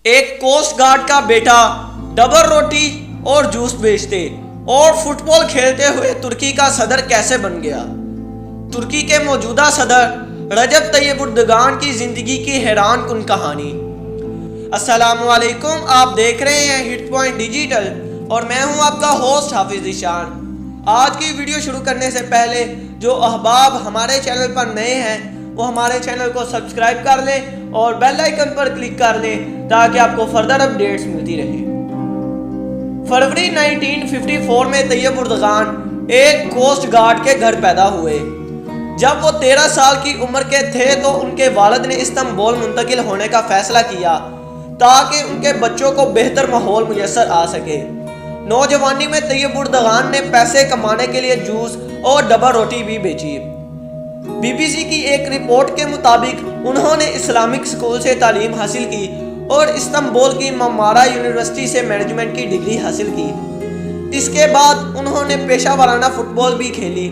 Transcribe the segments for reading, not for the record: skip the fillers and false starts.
ایک coast guard کا بیٹا double روٹی اور جوس بیچتے اور فٹ بال کھیلتے ہوئے ترکی کا صدر کیسے بن گیا؟ ترکی کے موجودہ صدر رجب طیب اردگان کی زندگی کی حیران کن کہانی۔ السلام علیکم، آپ دیکھ رہے ہیں ہٹ پوائنٹ ڈیجیٹل اور میں ہوں آپ کا ہوسٹ حافظ ذیشان۔ آج کی ویڈیو شروع کرنے سے پہلے جو احباب ہمارے چینل پر نئے ہیں وہ ہمارے چینل کو سبسکرائب کر لیں اور بیل آئیکن پر کلک کر لیں تاکہ آپ کو فردر اپڈیٹس ملتی رہے۔ فروری 1954 میں طیب اردگان ایک کوسٹ گارڈ کے گھر پیدا ہوئے۔ جب وہ 13 سال کی عمر کے تھے تو ان کے والد نے استنبول منتقل ہونے کا فیصلہ کیا تاکہ ان کے بچوں کو بہتر ماحول میسر آ سکے۔ نوجوانی میں طیب اردگان نے پیسے کمانے کے لیے جوس اور ڈبل روٹی بھی بیچی۔ بی بی سی کی ایک رپورٹ کے مطابق انہوں نے اسلامک اسکول سے تعلیم حاصل کی اور استنبول کی مارمارا یونیورسٹی سے مینجمنٹ کی ڈگری حاصل کی۔ اس کے بعد انہوں نے پیشہ ورانہ فٹ بال بھی کھیلی۔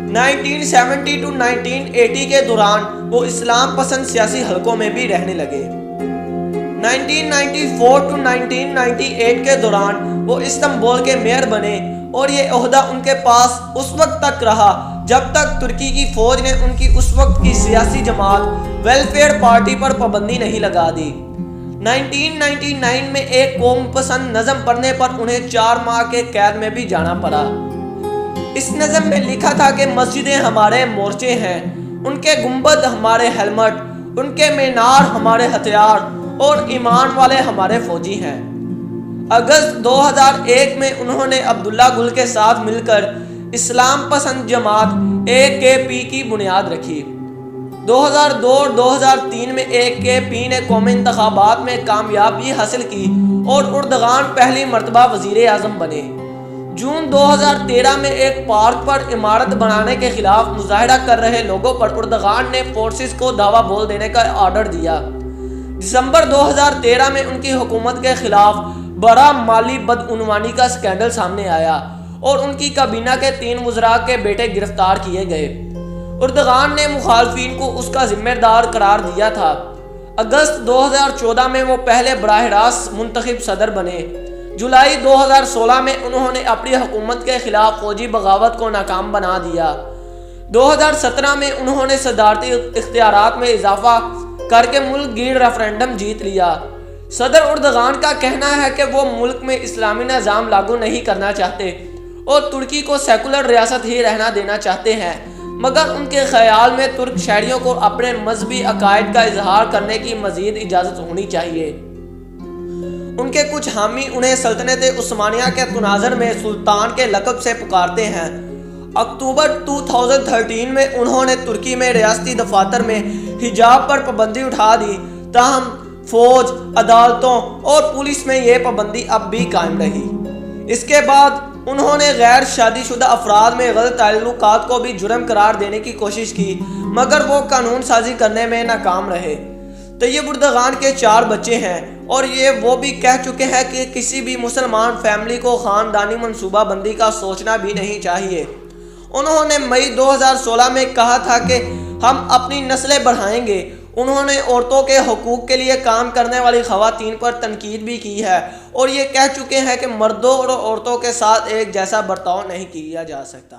1970 to 1980 کے دوران وہ اسلام پسند سیاسی حلقوں میں بھی رہنے لگے۔ 1994 to 1998 کے دوران وہ استنبول کے میئر بنے اور یہ عہدہ ان کے پاس اس وقت تک رہا جب تک ترکی کی فوج نے ان کی اس وقت کی سیاسی جماعت ویلفیئر پارٹی پر پابندی نہیں لگا دی۔ 1999 میں ایک قوم پسند نظم پڑھنے پر انہیں 4 ماہ کے قید میں بھی جانا پڑا۔ اس نظم میں لکھا تھا کہ مسجدیں ہمارے مورچے ہیں، ان کے گنبد ہمارے ہیلمٹ، ان کے مینار ہمارے ہتھیار اور ایمان والے ہمارے فوجی ہیں۔ اگست 2001 میں انہوں نے عبداللہ گل کے ساتھ مل کر اسلام پسند جماعت AKP کی بنیاد رکھی۔ 2002 اور 2003 میں AKP نے قومی انتخابات میں کامیابی حاصل کی اور اردگان پہلی مرتبہ وزیر اعظم بنے۔ جون 2013 میں ایک پارک پر عمارت بنانے کے خلاف مظاہرہ کر رہے لوگوں پر اردگان نے فورسز کو دعویٰ بول دینے کا آرڈر دیا۔ دسمبر 2013 میں ان کی حکومت کے خلاف بڑا مالی بدعنوانی کا سکینڈل سامنے آیا اور ان کی کابینہ کے 3 وزراء کے بیٹے گرفتار کیے گئے۔ اردگان نے مخالفین کو اس کا ذمہ دار قرار دیا تھا۔ اگست 2014 میں وہ پہلے براہ راست منتخب صدر بنے۔ جولائی 2016 میں انہوں نے اپنی حکومت کے خلاف فوجی بغاوت کو ناکام بنا دیا۔ 2017 میں انہوں نے صدارتی اختیارات میں اضافہ کر کے ملک گیر ریفرنڈم جیت لیا۔ صدر اردگان کا کہنا ہے کہ وہ ملک میں اسلامی نظام لاگو نہیں کرنا چاہتے اور ترکی کو سیکولر ریاست ہی رہنا دینا چاہتے ہیں، مگر ان کے خیال میں ترک شہریوں کو اپنے مذہبی عقائد کا اظہار کرنے کی مزید اجازت ہونی چاہیے۔ ان کے کچھ حامی انہیں سلطنت عثمانیہ کے تناظر میں سلطان کے لقب سے پکارتے ہیں۔ اکتوبر 2013 میں انہوں نے ترکی میں ریاستی دفاتر میں حجاب پر پابندی اٹھا دی، تاہم فوج، عدالتوں اور پولیس میں یہ پابندی اب بھی قائم رہی۔ اس کے بعد انہوں نے غیر شادی شدہ افراد میں غلط تعلقات کو بھی جرم قرار دینے کی کوشش کی، مگر وہ قانون سازی کرنے میں ناکام رہے۔ طیب اردگان کے 4 بچے ہیں اور یہ وہ بھی کہہ چکے ہیں کہ کسی بھی مسلمان فیملی کو خاندانی منصوبہ بندی کا سوچنا بھی نہیں چاہیے۔ انہوں نے مئی 2016 میں کہا تھا کہ ہم اپنی نسلیں بڑھائیں گے۔ انہوں نے عورتوں کے حقوق کے لیے کام کرنے والی خواتین پر تنقید بھی کی ہے اور یہ کہہ چکے ہیں کہ مردوں اور عورتوں کے ساتھ ایک جیسا برتاؤ نہیں کیا جا سکتا۔